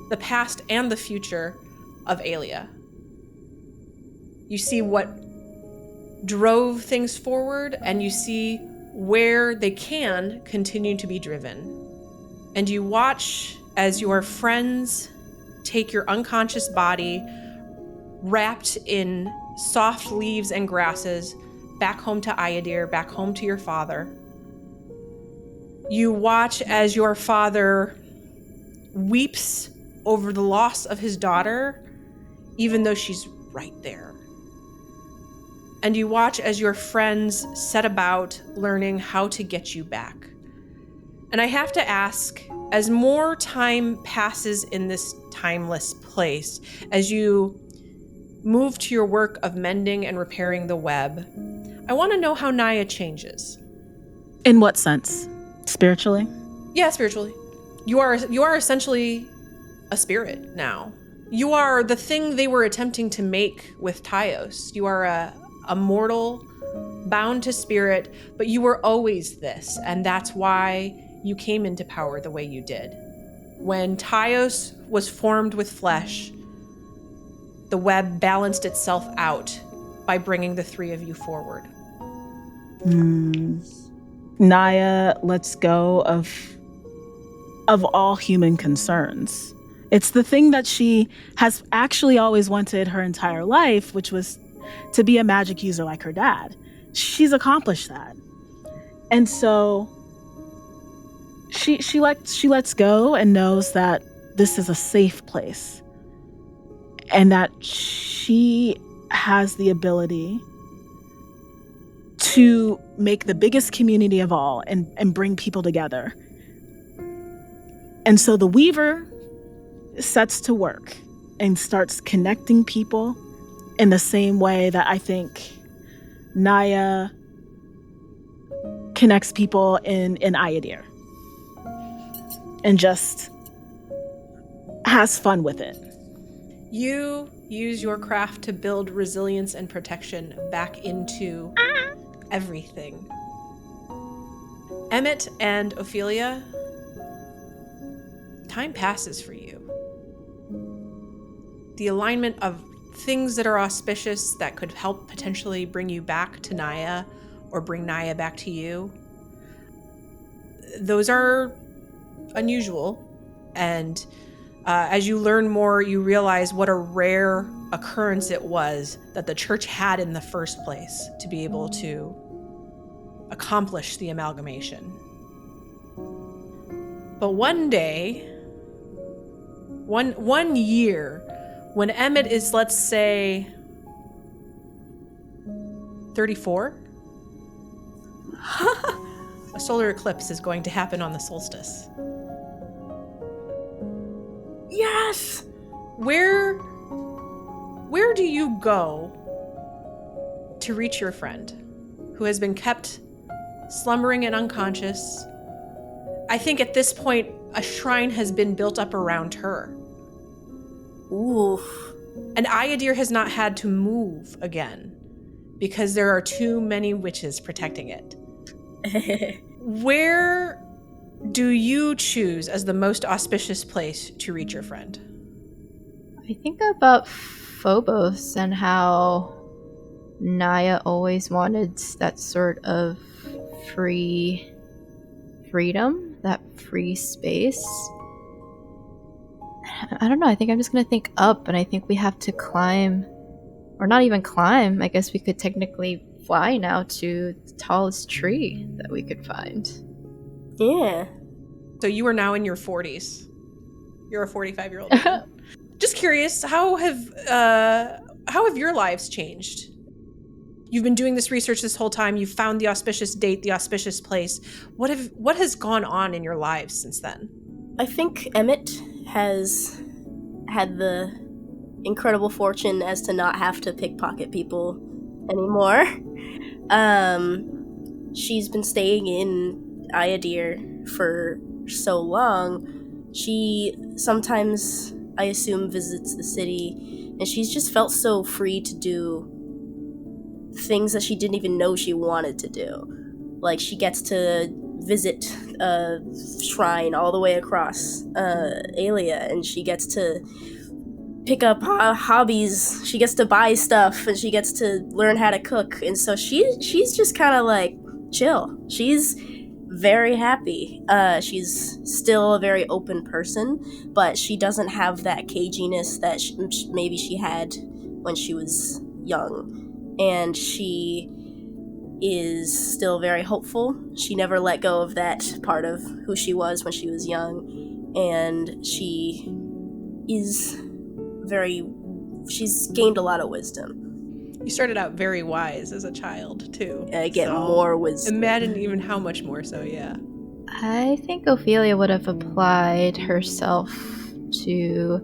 the past and the future of Aelia. You see what drove things forward, and you see where they can continue to be driven. And you watch as your friends take your unconscious body, wrapped in soft leaves and grasses, back home to Ayadir, back home to your father. You watch as your father weeps over the loss of his daughter, even though she's right there. And you watch as your friends set about learning how to get you back. And I have to ask, as more time passes in this timeless place, as you move to your work of mending and repairing the web, I want to know how Naya changes. In what sense? Spiritually? Yeah, spiritually. You are essentially a spirit now. You are the thing they were attempting to make with Tyos. You are a mortal bound to spirit, but you were always this, and that's why you came into power the way you did. When Tyos was formed with flesh, the web balanced itself out by bringing the three of you forward. Naya lets go of all human concerns. It's the thing that she has actually always wanted her entire life, which was to be a magic user like her dad. She's accomplished that. And so she lets go and knows that this is a safe place, and that she has the ability to make the biggest community of all and bring people together. And so the Weaver sets to work and starts connecting people in the same way that I think Naya connects people in Ayadir. And just has fun with it. You use your craft to build resilience and protection back into everything. Emmett and Ofelia, time passes for you. The alignment of things that are auspicious that could help potentially bring you back to Naya or bring Naya back to you, those are unusual. And as you learn more, you realize what a rare occurrence it was that the church had in the first place to be able to accomplish the amalgamation. But one day, one year, when Emmett is, let's say, 34, a solar eclipse is going to happen on the solstice. Yes! Where do you go to reach your friend who has been kept slumbering and unconscious? I think at this point, a shrine has been built up around her. Oof. And Ayadir has not had to move again because there are too many witches protecting it. Where do you choose as the most auspicious place to reach your friend? I think about Phobos and how Naya always wanted that sort of freedom, that free space. I don't know, I think I'm just gonna think up, and I think we have to climb, or not even climb, I guess we could technically fly now to the tallest tree that we could find. Yeah. So you are now in your 40s. You're a 45-year-old. Just curious, how have your lives changed? You've been doing this research this whole time. You've found the auspicious date, the auspicious place. What has gone on in your lives since then? I think Emmett has had the incredible fortune as to not have to pickpocket people anymore. She's been staying in Ayadir for so long. She sometimes, I assume, visits the city, and she's just felt so free to do things that she didn't even know she wanted to do. Like, she gets to visit a shrine all the way across Alia, and she gets to pick up hobbies, she gets to buy stuff, and she gets to learn how to cook, and so she's just kind of like chill. She's very happy. She's still a very open person, but she doesn't have that caginess that maybe she had when she was young, and she is still very hopeful. She never let go of that part of who she was when she was young, and she's gained a lot of wisdom. You started out very wise as a child, too. I get more wisdom. Imagine even how much more so, yeah. I think Ofelia would have applied herself to,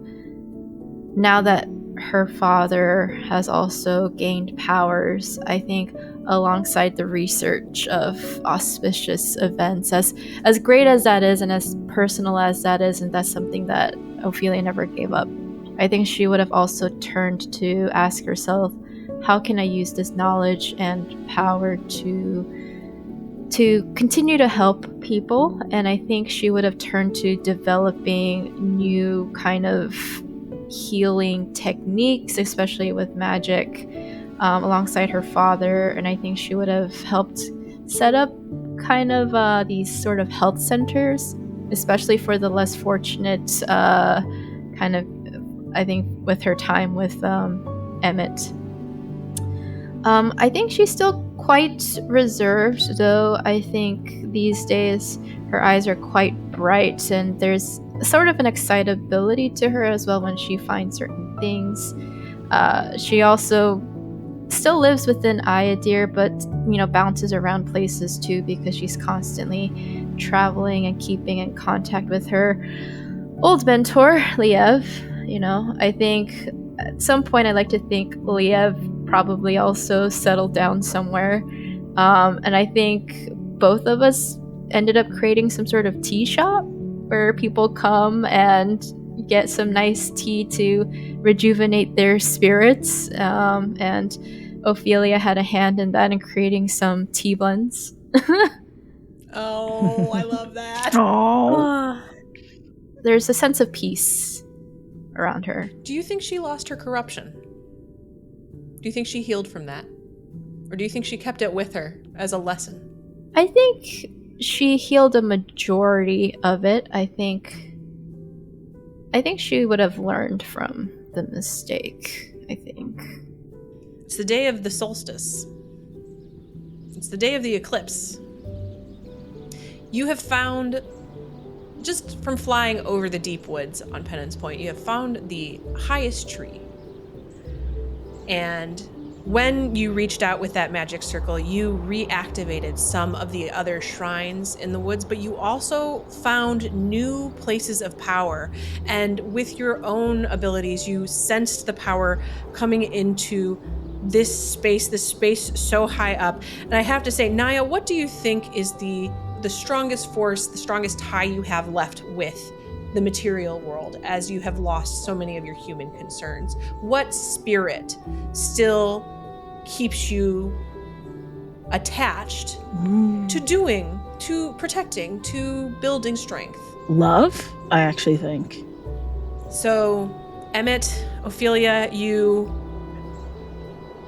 now that her father has also gained powers, I think alongside the research of auspicious events, as great as that is and as personal as that is, and that's something that Ofelia never gave up, I think she would have also turned to ask herself, how can I use this knowledge and power to continue to help people? And I think she would have turned to developing new kind of healing techniques, especially with magic, alongside her father. And I think she would have helped set up kind of these sort of health centers, especially for the less fortunate, kind of, I think, with her time with Emmett. I think she's still quite reserved, though. I think these days her eyes are quite bright, and there's sort of an excitability to her as well when she finds certain things. She also still lives within Ayadir, but bounces around places too, because she's constantly traveling and keeping in contact with her old mentor, Liev. I think at some point I like to think Liev probably also settled down somewhere. And I think both of us ended up creating some sort of tea shop where people come and get some nice tea to rejuvenate their spirits. And Ofelia had a hand in that, in creating some tea blends. Oh, I love that. Oh. There's a sense of peace around her. Do you think she lost her corruption? Do you think she healed from that? Or do you think she kept it with her as a lesson? I think she healed a majority of it. I think she would have learned from the mistake, I think. It's the day of the solstice. It's the day of the eclipse. You have found, just from flying over the deep woods on Penance Point, you have found the highest tree. And when you reached out with that magic circle, you reactivated some of the other shrines in the woods, but you also found new places of power. And with your own abilities, you sensed the power coming into this space so high up. And I have to say, Naya, what do you think is the strongest force, the strongest tie you have left with the material world, as you have lost so many of your human concerns? What spirit still keeps you attached to doing, to protecting, to building strength? Love, I actually think. So, Emmett, Ofelia, you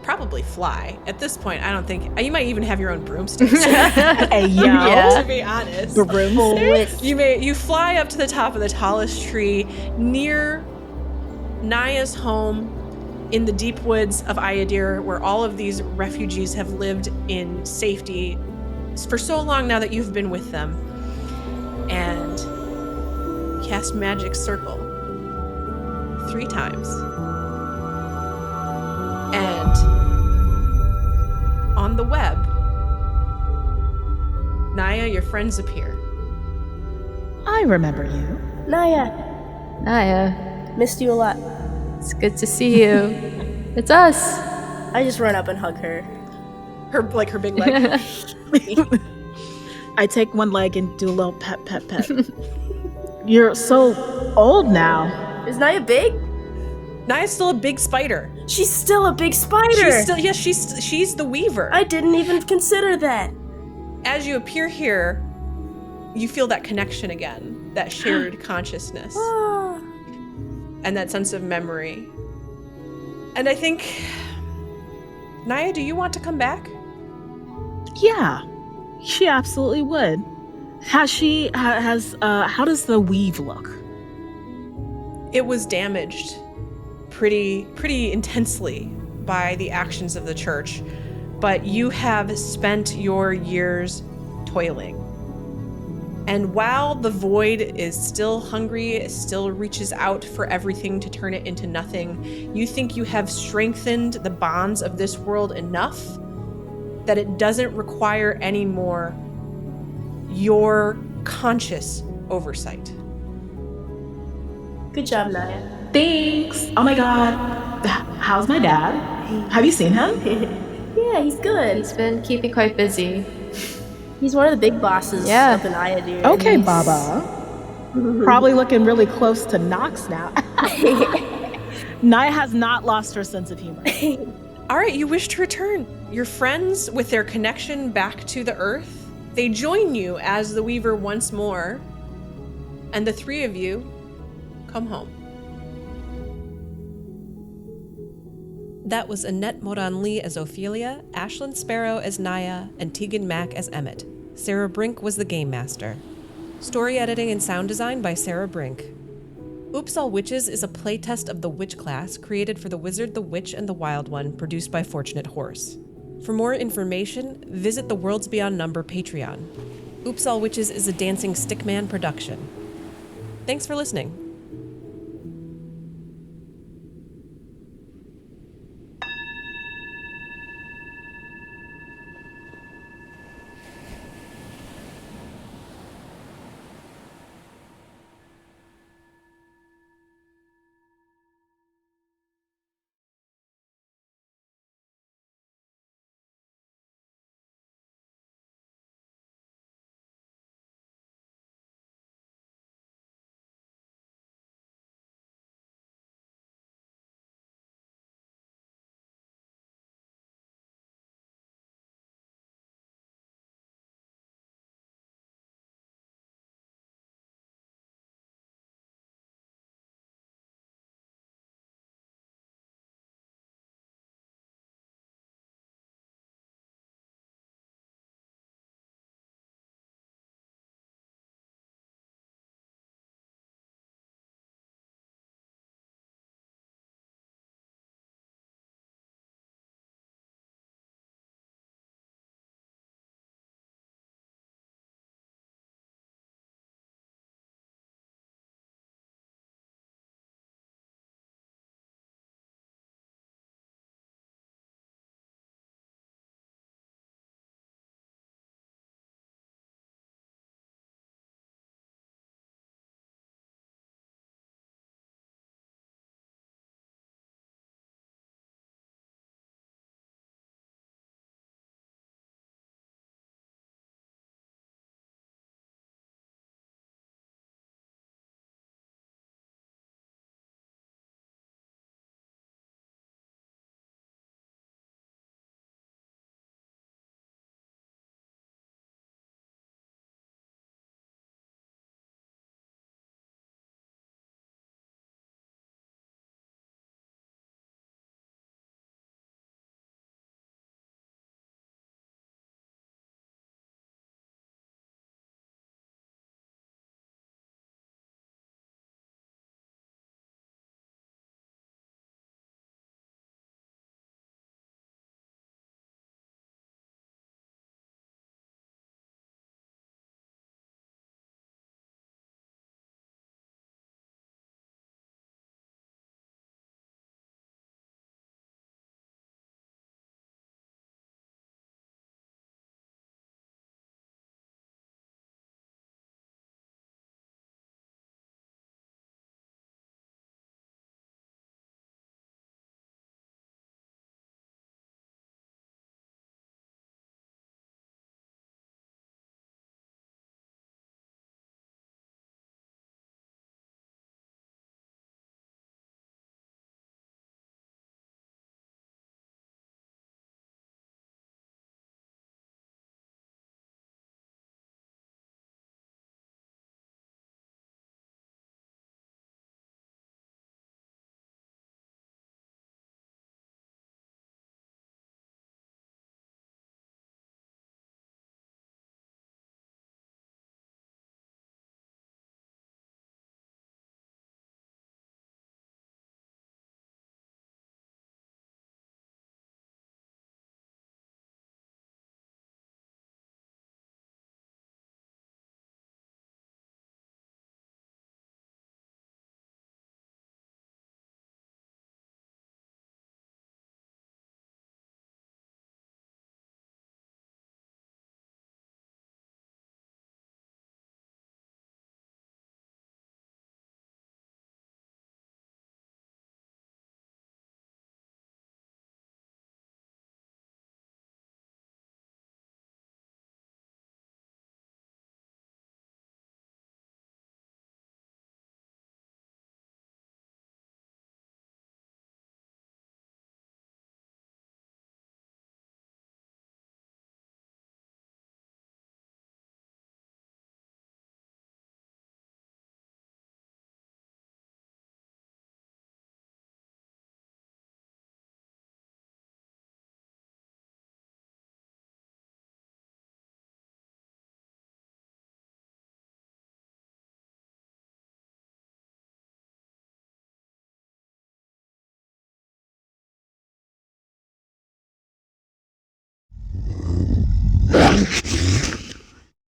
probably fly. At this point, I don't think... You might even have your own broomsticks. Hey, yo. Yeah. To be honest. Broomsticks? You fly up to the top of the tallest tree near Naya's home in the deep woods of Ayadir, where all of these refugees have lived in safety for so long now that you've been with them. And cast Magic Circle 3 times. on the web, Naya, your friends appear. I remember you. Naya, Naya, missed you a lot. it's good to see you. It's us. I just run up and hug her. Her big leg. I take one leg and do a little pet. You're so old now. Is Naya big? Naya's still a big spider. She's still a big spider. She's the weaver. I didn't even consider that. As you appear here, you feel that connection again, that shared consciousness, and that sense of memory. And I think, Naya, do you want to come back? Yeah, she absolutely would. How does the weave look? It was damaged pretty intensely by the actions of the church, but you have spent your years toiling. And while the void is still hungry, it still reaches out for everything to turn it into nothing, you think you have strengthened the bonds of this world enough that it doesn't require any more your conscious oversight. Good job, Naya. Thanks. Oh my god. How's my dad? Have you seen him? Yeah, he's good. He's been keeping quite busy. He's one of the big bosses up in Ayadir. Okay, Baba. Probably looking really close to Nox now. Naya has not lost her sense of humor. All right, you wish to return. Your friends, with their connection back to the earth, they join you as the Weaver once more, and the three of you come home. That was Annette Lee as Ofelia, Ashlyn Sparrow as Naya, and Tegan Mack as Emmett. Sara Brink was the game master. Story editing and sound design by Sara Brink. Oops All Witches is a playtest of the Witch class created for The Wizard, the Witch, and the Wild One, produced by Fortunate Horse. For more information, visit the Worlds Beyond Number Patreon. Oops All Witches is a Dancing Stickman production. Thanks for listening.